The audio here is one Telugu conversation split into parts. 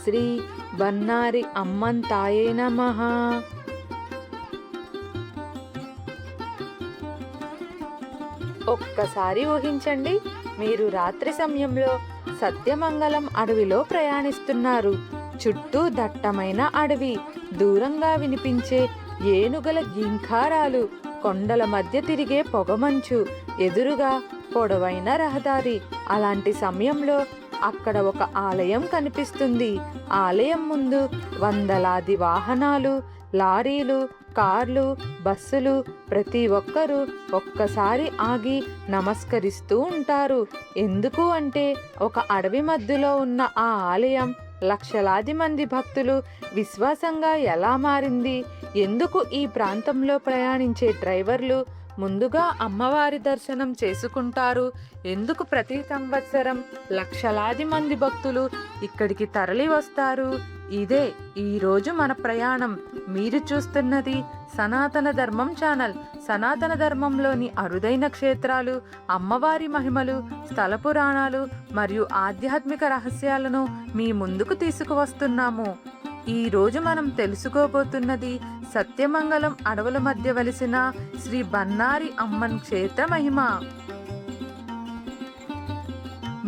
శ్రీ బన్నారి అమ్మన్ తాయే నమః. ఒక్కసారి ఊహించండి, మీరు రాత్రి సమయంలో సత్యమంగళం అడవిలో ప్రయాణిస్తున్నారు. చుట్టూ దట్టమైన అడవి, దూరంగా వినిపించే ఏనుగుల గింఖారాలు, కొండల మధ్య తిరిగే పొగమంచు, ఎదురుగా పొడవైన రహదారి. అలాంటి సమయంలో అక్కడ ఒక ఆలయం కనిపిస్తుంది. ఆలయం ముందు వందలాది వాహనాలు, లారీలు, కార్లు, బస్సులు. ప్రతి ఒక్కరూ ఒక్కసారి ఆగి నమస్కరిస్తూ ఉంటారు. ఎందుకు అంటే ఒక అడవి మధ్యలో ఉన్న ఆ ఆలయం లక్షలాది మంది భక్తులు విశ్వాసంగా ఎలా మారింది? ఎందుకు ఈ ప్రాంతంలో ప్రయాణించే డ్రైవర్లు ముందుగా అమ్మవారి దర్శనం చేసుకుంటారు? ఎందుకు ప్రతి సంవత్సరం లక్షలాది మంది భక్తులు ఇక్కడికి తరలి వస్తారు? ఇదే ఈరోజు మన ప్రయాణం. మీరు చూస్తున్నది సనాతన ధర్మం ఛానల్. సనాతన ధర్మంలోని అరుదైన క్షేత్రాలు, అమ్మవారి మహిమలు, స్థల పురాణాలు మరియు ఆధ్యాత్మిక రహస్యాలను మీ ముందుకు తీసుకువస్తున్నాము. ఈ రోజు మనం తెలుసుకోబోతున్నది సత్యమంగళం అడవుల మధ్య వెలిసిన శ్రీ బన్నారి అమ్మన్ క్షేత్ర మహిమ.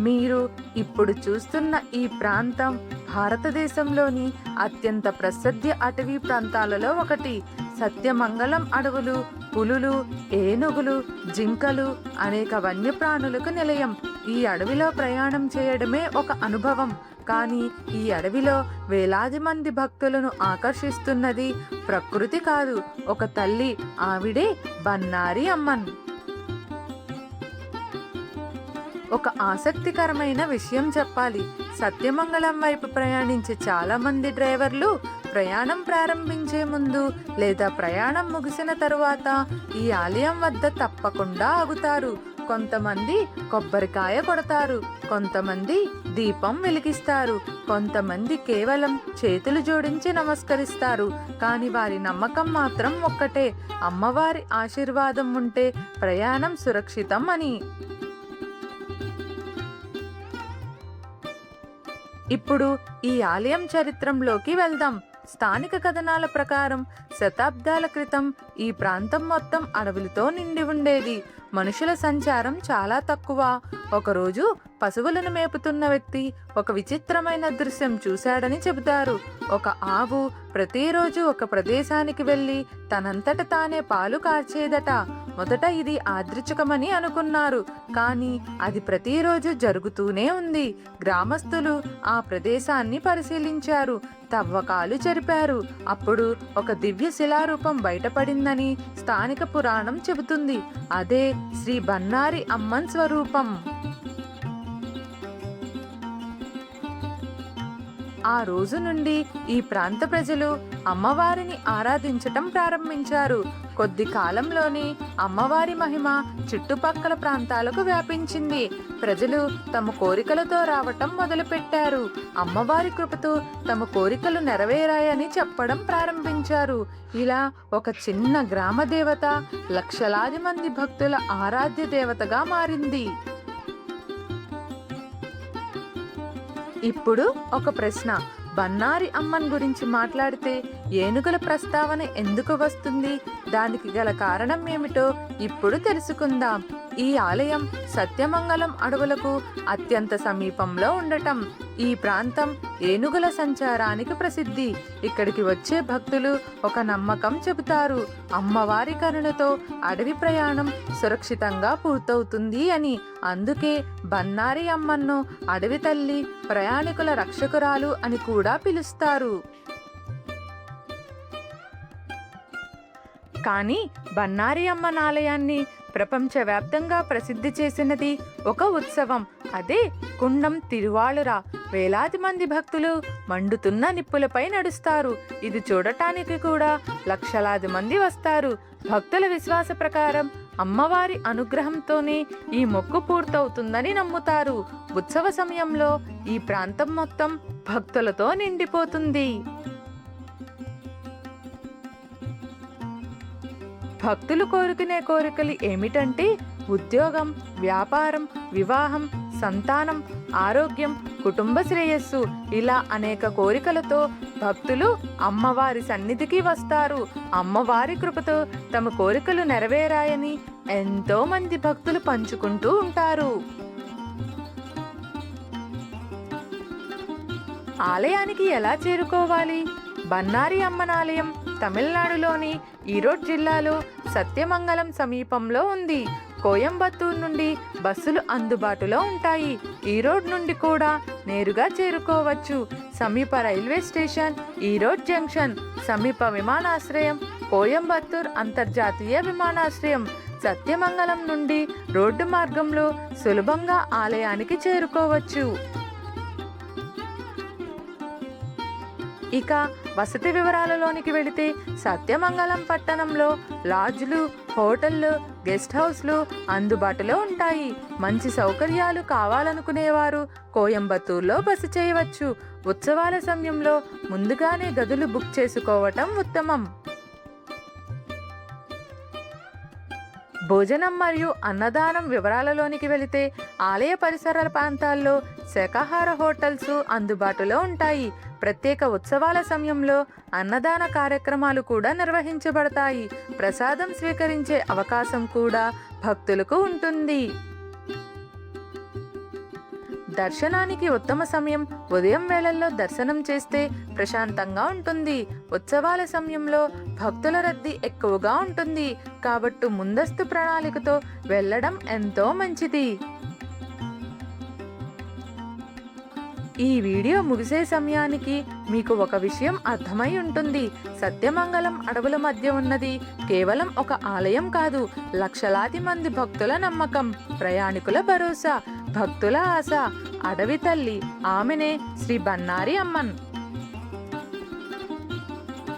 మీరు ఇప్పుడు చూస్తున్న ఈ ప్రాంతం భారతదేశంలోని అత్యంత ప్రసిద్ధ అటవీ ప్రాంతాలలో ఒకటి. సత్యమంగళం అడవులు పులులు, ఏనుగులు, జింకలు, అనేక వన్యప్రాణులకు నిలయం. ఈ అడవిలో ప్రయాణం చేయడమే ఒక అనుభవం. కానీ ఈ అడవిలో వేలాది మంది భక్తులను ఆకర్షిస్తున్నది ప్రకృతి కాదు, ఒక తల్లి. ఆవిడే బన్నారి అమ్మన్. ఒక ఆసక్తికరమైన విషయం చెప్పాలి. సత్యమంగళం వైపు ప్రయాణించే చాలా మంది డ్రైవర్లు ప్రయాణం ప్రారంభించే ముందు లేదా ప్రయాణం ముగిసిన తరువాత ఈ ఆలయం వద్ద తప్పకుండా ఆగుతారు. కొంతమంది కొబ్బరికాయ కొడతారు, కొంతమంది దీపం వెలిగిస్తారు, కొంతమంది కేవలం చేతులు జోడించి నమస్కరిస్తారు. కానీ వారి నమ్మకం మాత్రం ఒక్కటే, అమ్మవారి ఆశీర్వాదం ఉంటే ప్రయాణం సురక్షితం అని. ఇప్పుడు ఈ ఆలయం చరిత్రంలోకి వెళ్దాం. స్థానిక కథనాల ప్రకారం శతాబ్దాల క్రితం ఈ ప్రాంతం మొత్తం అడవులతో నిండి ఉండేది. మనుషుల సంచారం చాలా తక్కువ. ఒకరోజు పశువులను మేపుతున్న వ్యక్తి ఒక విచిత్రమైన దృశ్యం చూశాడని చెబుతారు. ఒక ఆవు ప్రతిరోజు ఒక ప్రదేశానికి వెళ్ళి తనంతట తానే పాలు కార్చేదట. మొదట ఇది యాదృచ్ఛికమని అనుకున్నారు, కానీ అది ప్రతిరోజు జరుగుతూనే ఉంది. గ్రామస్తులు ఆ ప్రదేశాన్ని పరిశీలించారు, తవ్వకాలు జరిపారు. అప్పుడు ఒక దివ్య శిలారూపం బయటపడిందని స్థానిక పురాణం చెబుతుంది. అదే శ్రీ బన్నారి అమ్మన్ స్వరూపం. ఆ రోజు నుండి ఈ ప్రాంత ప్రజలు అమ్మవారిని ఆరాధించటం ప్రారంభించారు. కొద్ది కాలంలోనే అమ్మవారి మహిమ చుట్టుపక్కల ప్రాంతాలకు వ్యాపించింది. ప్రజలు తమ కోరికలతో రావటం మొదలుపెట్టారు. అమ్మవారి కృపతో తమ కోరికలు నెరవేరాయని చెప్పడం ప్రారంభించారు. ఇలా ఒక చిన్న గ్రామ దేవత లక్షలాది మంది భక్తుల ఆరాధ్య దేవతగా మారింది. ఇప్పుడు ఒక ప్రశ్న. బన్నారి అమ్మన్ గురించి మాట్లాడితే ఏనుగుల ప్రస్తావన ఎందుకు వస్తుంది? దానికి గల కారణం ఏమిటో ఇప్పుడు తెలుసుకుందాం. ఈ ఆలయం సత్యమంగళం అడవులకు అత్యంత సమీపంలో ఉండటం. ఈ ప్రాంతం ఏనుగుల సంచారానికి ప్రసిద్ధి. ఇక్కడికి వచ్చే భక్తులు ఒక నమ్మకం చెబుతారు, అమ్మవారి కరుణతో అడవి ప్రయాణం సురక్షితంగా పూర్తవుతుంది అని. అందుకే బన్నారి అమ్మన్ను అడవి తల్లి, ప్రయాణికుల రక్షకురాలు అని కూడా పిలుస్తారు. కానీ బన్నారి అమ్మన్ ఆలయాన్ని ప్రపంచవ్యాప్తంగా ప్రసిద్ధి చేసినది ఒక ఉత్సవం. అదే కుండం తిరువాళురా. వేలాది మంది భక్తులు మండుతున్న నిప్పులపై నడుస్తారు. ఇది చూడటానికి కూడా లక్షలాది మంది వస్తారు. భక్తుల విశ్వాస ప్రకారం అమ్మవారి అనుగ్రహంతోనే ఈ మొక్కు పూర్తవుతుందని నమ్ముతారు. ఉత్సవ సమయంలో ఈ ప్రాంతం మొత్తం భక్తులతో నిండిపోతుంది. భక్తులు కోరుకునే కోరికలు ఏమిటంటే ఉద్యోగం, వ్యాపారం, వివాహం, సంతానం, ఆరోగ్యం, కుటుంబ శ్రేయస్సు ఇలా అనేక కోరికలతో భక్తులు అమ్మవారి సన్నిధికి వస్తారు. అమ్మవారి కృపతో తమ కోరికలు నెరవేరాయని ఎంతో మంది భక్తులు పంచుకుంటూ ఉంటారు. ఆలయానికి ఎలా చేరుకోవాలి? బన్నారి అమ్మన్ ఆలయం తమిళనాడులోని ఈరోడ్ జిల్లాలో సత్యమంగళం సమీపంలో ఉంది. కోయంబత్తూర్ నుండి బస్సులు అందుబాటులో ఉంటాయి. ఈరోడ్ నుండి కూడా నేరుగా చేరుకోవచ్చు. సమీప రైల్వే స్టేషన్ ఈరోడ్ జంక్షన్. సమీప విమానాశ్రయం కోయంబత్తూర్ అంతర్జాతీయ విమానాశ్రయం. సత్యమంగళం నుండి రోడ్డు మార్గంలో సులభంగా ఆలయానికి చేరుకోవచ్చు. ఇక వసతి వివరాలలోనికి వెళితే సత్యమంగళం పట్టణంలో లాడ్జ్లు, హోటళ్లు, గెస్ట్ హౌస్లు అందుబాటులో ఉంటాయి. మంచి సౌకర్యాలు కావాలనుకునేవారు కోయంబత్తూర్లో బస చేయవచ్చు. ఉత్సవాల సమయంలో ముందుగానే గదులు బుక్ చేసుకోవటం ఉత్తమం. భోజనం మరియు అన్నదానం వివరాలలోనికి వెళితే ఆలయ పరిసర ప్రాంతాల్లో శాకాహార హోటల్స్ అందుబాటులో ఉంటాయి. ప్రత్యేక ఉత్సవాల సమయంలో అన్నదాన కార్యక్రమాలు కూడా నిర్వహించబడతాయి. ప్రసాదం స్వీకరించే అవకాశం కూడా భక్తులకు ఉంటుంది. దర్శనానికి ఉత్తమ సమయం ఉదయం వేళల్లో దర్శనం చేస్తే ప్రశాంతంగా ఉంటుంది. ఉత్సవాల సమయంలో భక్తుల రద్దీ ఎక్కువగా ఉంటుంది కాబట్టి ముందస్తు ప్రణాళికతో వెళ్ళడం ఎంతో మంచిది. ఈ వీడియో ముగిసే సమయానికి మీకు ఒక విషయం అర్థమై ఉంటుంది. సత్యమంగళం అడవుల మధ్య ఉన్నది కేవలం ఒక ఆలయం కాదు, లక్షలాది మంది భక్తుల నమ్మకం, ప్రయాణికుల భరోసా, భక్తుల ఆశ. అడవి తల్లి ఆమెనే శ్రీ బన్నారి అమ్మన్.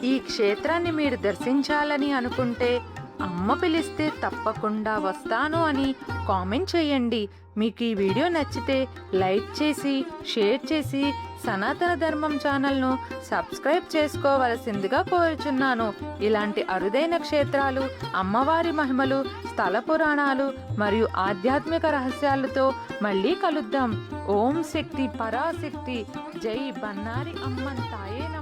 ఈ క్షేత్రాన్ని మీరు దర్శించాలని అనుకుంటే అమ్మ పిలిస్తే తప్పకుండా వస్తాను అని కామెంట్ చేయండి. మీకు ఈ వీడియో నచ్చితే లైక్ చేసి షేర్ చేసి సనాతన ధర్మం ఛానల్ను సబ్స్క్రైబ్ చేసుకోవలసిందిగా కోరుచున్నాను. ఇలాంటి అరుదైన క్షేత్రాలు, అమ్మవారి మహిమలు, స్థల పురాణాలు మరియు ఆధ్యాత్మిక రహస్యాలతో మళ్ళీ కలుద్దాం. ఓం శక్తి పరాశక్తి. జై బన్నారి అమ్మన్ తాయే నమః.